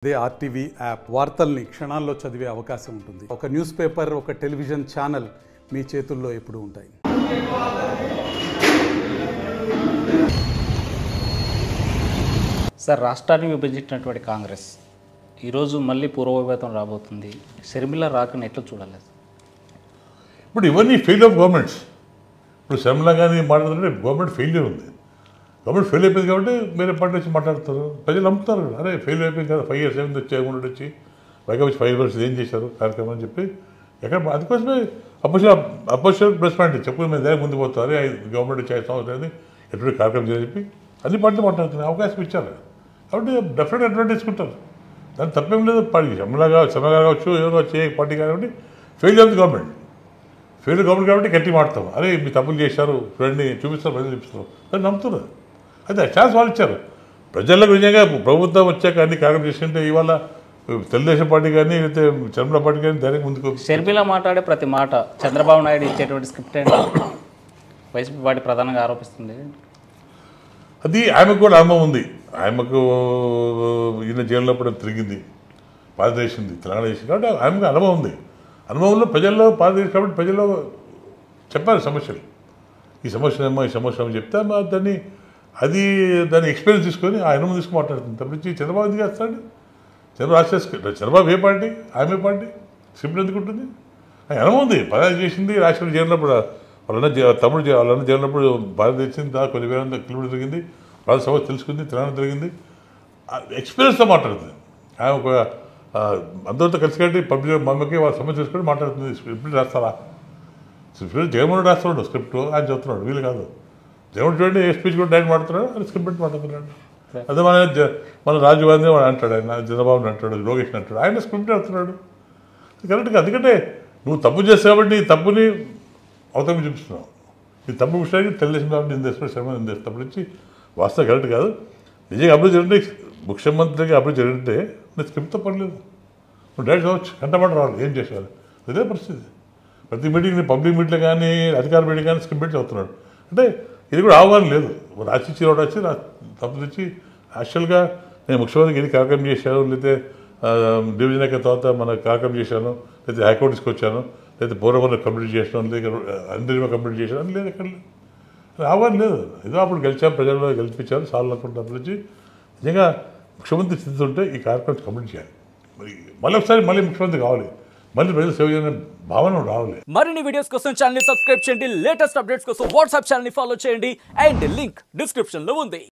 అదే RTV app వార్తల్ని క్షణాల్లో చదివే అవకాశం ఉంటుంది. ఒక న్యూస్ పేపర్, ఒక టెలివిజన్ ఛానల్ మీ చేతుల్లో ఎప్పుడూ ఉంటాయి. సార్, రాష్ట్రాన్ని విభజించినటువంటి కాంగ్రెస్ ఈరోజు మళ్ళీ పూర్వవైభవం రాబోతుంది. షర్మిల రాకని ఎట్లా చూడాలి? ఇప్పుడు ఇవన్నీ ఫెయిల్ ఆఫ్ గవర్నమెంట్స్. ఇప్పుడు షర్మిల కానీ మాట్లాడుతుంటే గవర్నమెంట్ ఫెయిల్యూర్ ఉంది. గవర్నమెంట్ ఫెయిల్ అయిపోయింది కాబట్టి వేరే పార్టీ వచ్చి మాట్లాడతారు. ప్రజలు నమ్ముతారు. అరే ఫెయిల్ అయిపోయింది కదా, 5 years ఏమైంది వచ్చి ఏముండి వచ్చి పైగా వచ్చి 5 years ఏం చేశారు కార్యక్రమం అని చెప్పి ఎక్కడ అందుకోసమే అపోజిషన్ ప్రెస్ పాయింట్ చెప్పు మేము దానికి ముందు పోతారు. అరే గవర్నమెంట్ వచ్చి 5 సంవత్సరాలు ఎటువంటి కార్యక్రమం చేయని చెప్పి అన్ని పార్టీలు మాట్లాడుతున్నాయి. అవకాశం ఇచ్చారు కాబట్టి డెఫినెట్ అడ్వాంటేజ్ తీసుకుంటారు. దానికి తప్పేం లేదు. పార్టీ షర్మిల కావచ్చు ఎవరు వచ్చి ఏ పార్టీ కాబట్టి fail of the government. Fail government కాబట్టి గట్టి మాడతాం. అరే మీ తప్పులు చేశారు చూడండి చూపిస్తారు, ప్రజలు చూపిస్తారు, దాన్ని నమ్ముతున్నారు. అయితే ఛాన్స్ వాళ్ళు ఇచ్చారు ప్రజలకు. నిజంగా ప్రభుత్వం వచ్చాక అన్ని కార్యక్రమం చేస్తుంటే ఇవాళ తెలుగుదేశం పార్టీ కానీ లేకపోతే షర్మిల పార్టీ కానీ దానికి ముందుకు షర్మిల మాట్లాడే ప్రతి మాట చంద్రబాబు నాయుడు ఇచ్చేటువంటి స్క్రిప్ట్ వైసీపీ పార్టీ ప్రధానంగా ఆరోపిస్తుంది. అది ఆమెకు కూడా అనుభవం ఉంది. ఆమెకు ఈయన జైల్లో కూడా తిరిగింది, పాదదేశింది, తెలంగాణ చేసింది కాబట్టి ఆమెకు అనుభవం ఉంది. అనుభవంలో ప్రజల్లో పాదదేశం కాబట్టి ప్రజల్లో చెప్పారు సమస్యలు. ఈ సమస్య ఏమో ఈ సమస్య ఏమో చెప్తే దాన్ని ఎక్స్పీరియన్స్ తీసుకొని ఆ అనుభవం తీసుకుని మాట్లాడుతుంది. తప్పించి చంద్రబాబు ఎందుకు వేస్తాడు? చంద్రబాబు ఏ పార్టీ, ఆమె పార్టీ స్క్రిప్ట్ ఎందుకు ఉంటుంది? అనుభవం ఉంది. పదాలు చేసింది. రాష్ట్రంలో చేరినప్పుడు వాళ్ళన్న తమ్ముడు వాళ్ళన్న చేరినప్పుడు భారతదేశం కొన్ని వేల కిలోమీటర్లు తిరిగింది. వాళ్ళ సమస్య తెలుసుకుంది, తెలంగాణ తిరిగింది. ఎక్స్పీరియన్స్తో మాట్లాడుతుంది. ఆమె ఒక అందరితో కలిసి కట్టి పబ్లిక్ మమ్మకి వాళ్ళ సమస్య తెలుసుకొని మాట్లాడుతుంది. స్క్రిప్ట్ రాస్తారా? స్క్రిప్ట్ జగన్మోహన్ రాస్తున్నాడు స్క్రిప్ట్, ఆయన చెప్తున్నాడు, వీళ్ళు కాదు. జగన్ చూడండి ఏ స్పీచ్ కూడా డైరెక్ట్ మాట్లాడుతున్నాడు, అది స్క్రిప్ట్ మాట్లాడుతున్నాడు. అదే మన రాజీవ్ గాంధీ వాడు అంటాడు, ఆయన చంద్రబాబుని అంటాడు, లోకేష్ని అంటాడు, ఆయన స్క్రిప్ట్ అవుతున్నాడు. కరెక్ట్గా. అందుకంటే నువ్వు తప్పు చేస్తావు కాబట్టి నీ తప్పుని అవతలకి చూపిస్తున్నావు. నీ తప్పు విషయానికి తెలుగుదేశం కాబట్టి నిందేస్తున్నాడు, శర్మ నిందేస్తాడు. తప్పు నుంచి వాస్తవం కరెక్ట్ కాదు. నిజంగా అభివృద్ధి జరిగితే ముఖ్యమంత్రికి అభివృద్ధి జరిగితే నీ స్క్రిప్ట్తో పర్లేదు, నువ్వు డైరెక్ట్ కావచ్చు, కంటపడి రావాలి, ఏం చేసేవాళ్ళు. అదే పరిస్థితి. ప్రతి మీటింగ్ పబ్లిక్ మీటింగ్లో కానీ అధికార మీటింగ్ కానీ స్క్రిప్ట్ చదువుతున్నాడు. అంటే ఇది కూడా ఆహ్వానం లేదు. రాసిచ్చి ఒకటి వచ్చి తప్పు తెచ్చి యాక్చువల్గా నేను ముఖ్యమంత్రికి ఎన్ని కార్యక్రమం చేశాను, లేకపోతే డివిజన్ అయిన తర్వాత మన కార్యక్రమం చేశాను, లేకపోతే హైకోర్టు తీసుకొచ్చాను, లేకపోతే పూర్వమని కంప్లీట్ చేసాను, లేదా అందరిమో కంప్లీట్ చేశాను అని లేదు. ఎక్కడ లేదు, ఆహ్వానం లేదు. ఏదో అప్పుడు గెలిచాం, ప్రజల్లో గెలిపించారు, సార్లు అనుకుంటున్న నుంచి నిజంగా ముఖ్యమంత్రి స్థితి ఉంటే ఈ కార్యక్రమం కంప్లీట్ చేయాలి. మళ్ళీ ఒకసారి మళ్ళీ ముఖ్యమంత్రి కావాలి, మళ్ళీ ప్రజలు సేవ చేయాలనే భావన రావాలి. మరిన్ని వీడియోస్ కోసం ఛానల్ ని సబ్స్క్రైబ్ చేయండి. లేటెస్ట్ అప్డేట్స్ కోసం వాట్సాప్ ఛానల్ ని ఫాలో చేయండి. అండ్ లింక్ డిస్క్రిప్షన్ లో ఉంది.